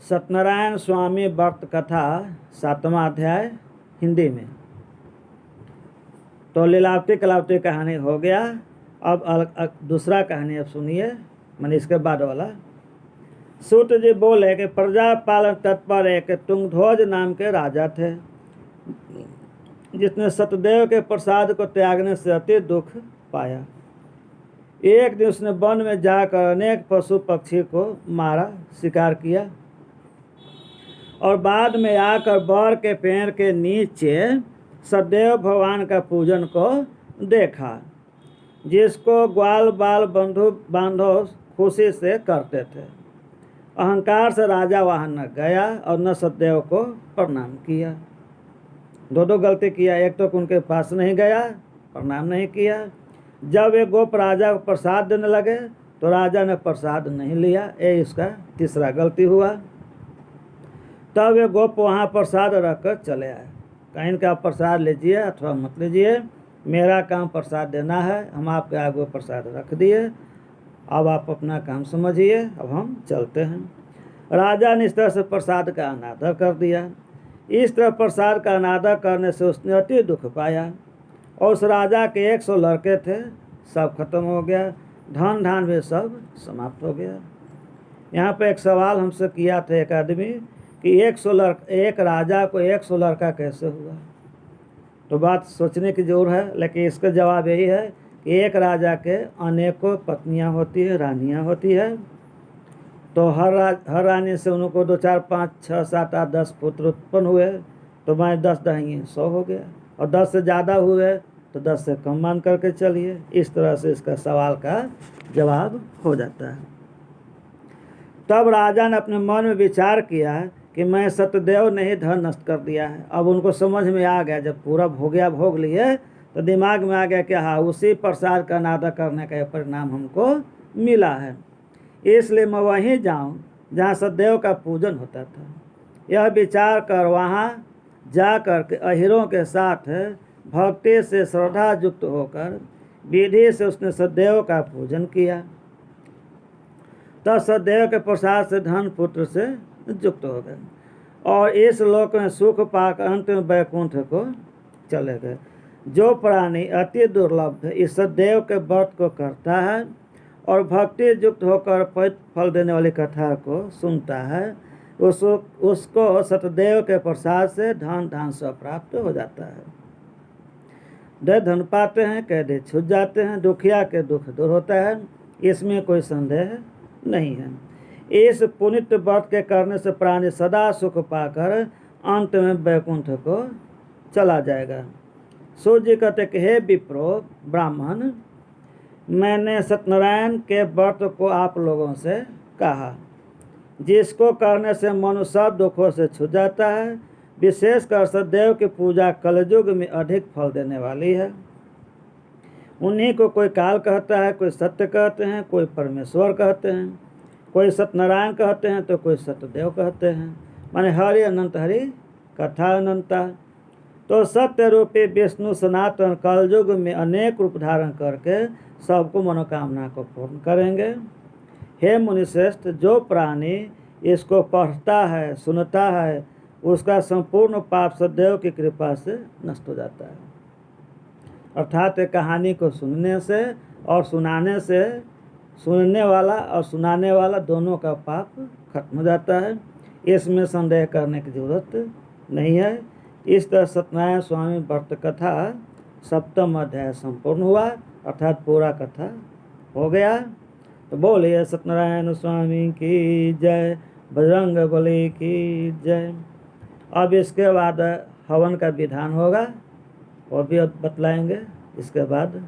सत्यनारायण स्वामी व्रत कथा 7वां अध्याय हिंदी में। तो लीलावती कलावती कहानी हो गया। अब दूसरा कहानी अब सुनिए, मैंने इसके बाद वाला। सूत जी बोले कि प्रजा पालन तत्पर एक तुंगध्वज नाम के राजा थे, जिसने सतदेव के प्रसाद को त्यागने से अति दुख पाया। एक दिन उसने वन में जाकर अनेक पशु पक्षी को मारा, शिकार किया और बाद में आकर बर के पेड़ के नीचे सदैव भगवान का पूजन को देखा, जिसको ग्वाल बाल बंधु बांधव खुशी से करते थे। अहंकार से राजा वहाँ न गया और न सदैव को प्रणाम किया। दो गलती किया। एक तो उनके पास नहीं गया, प्रणाम नहीं किया। जब वे गोप राजा को प्रसाद देने लगे तो राजा ने प्रसाद नहीं लिया, ये इसका तीसरा गलती हुआ। तब वे गोप वहाँ प्रसाद रखकर चले आए। कहीं इनका प्रसाद लीजिए अथवा मत लीजिए, मेरा काम प्रसाद देना है, हम आपके आगे प्रसाद रख दिए, अब आप अपना काम समझिए, अब हम चलते हैं। राजा ने इस तरह से प्रसाद का अनादर कर दिया। इस तरह प्रसाद का अनादर करने से उसने अति दुख पाया और उस राजा के 100 लड़के थे, सब खत्म हो गया, धन धान भी सब समाप्त हो गया। यहाँ पे एक सवाल हमसे किया था एक आदमी कि एक राजा को 100 लड़का कैसे हुआ। तो बात सोचने की जरूर है, लेकिन इसका जवाब यही है कि एक राजा के अनेकों पत्नियां होती है, रानियां होती है। तो हर रानी से उनको 2 4 5 6 7 8 10 पुत्र उत्पन्न हुए, तो मैं 10 दहिए 100 हो गया, और 10 से ज़्यादा हुए तो 10 से कम मान करके चलिए। इस तरह से इसका सवाल का जवाब हो जाता है। तब राजा ने अपने मन में विचार किया कि मैं सत्यदेव ने ही धन नष्ट कर दिया है। अब उनको समझ में आ गया, जब पूरा भोग लिए तो दिमाग में आ गया कि हाँ, उसी प्रसाद का अनादर करने का परिणाम हमको मिला है, इसलिए मैं वहीं जाऊं जहां सतदेव का पूजन होता था। यह विचार कर वहां जाकर के अहिरों के साथ भक्ति से श्रद्धा युक्त होकर विधि से उसने सतदेव का पूजन किया। तब सतदेव के प्रसाद से धन पुत्र से युक्त हो गए और इस लोक में सुख पाकर अंत में वैकुंठ को चले गए। जो प्राणी अति दुर्लभ है इस सतदेव के व्रत को करता है और भक्ति युक्त होकर फल देने वाली कथा को सुनता है, उसको सतदेव के प्रसाद से धन धान सब प्राप्त हो जाता है। दे धन पाते हैं, कैदे छूट जाते हैं, दुखिया के दुख दूर होता है, इसमें कोई संदेह नहीं है। इस पुनित व्रत के करने से प्राणी सदा सुख पाकर अंत में वैकुंठ को चला जाएगा। सूर्य जी कहते कि हे विप्रो ब्राह्मण, मैंने सत्यनारायण के व्रत को आप लोगों से कहा, जिसको करने से मनुष्य सब दुखों से छूट जाता है। विशेषकर सतदेव की पूजा कलयुग में अधिक फल देने वाली है। उन्हीं को कोई काल कहता है, कोई सत्य कहते हैं, कोई परमेश्वर कहते हैं, कोई सत्यनारायण कहते हैं तो कोई सत्यदेव कहते हैं। माने हरि अनंत हरि कथा अनंता। तो सत्य रूपी विष्णु सनातन कलयुग में अनेक रूप धारण करके सबको मनोकामना को पूर्ण करेंगे। हे मुनिश्रेष्ठ, जो प्राणी इसको पढ़ता है, सुनता है, उसका संपूर्ण पाप सदैव की कृपा से नष्ट हो जाता है। अर्थात कहानी को सुनने से और सुनाने से सुनने वाला और सुनाने वाला दोनों का पाप खत्म हो जाता है, इसमें संदेह करने की जरूरत नहीं है। इस तरह सत्यनारायण स्वामी व्रत कथा 7वां अध्याय संपूर्ण हुआ, अर्थात पूरा कथा हो गया। तो बोलिए सत्यनारायण स्वामी की जय, बजरंगबली की जय। अब इसके बाद हवन का विधान होगा, वो भी बतलाएंगे इसके बाद।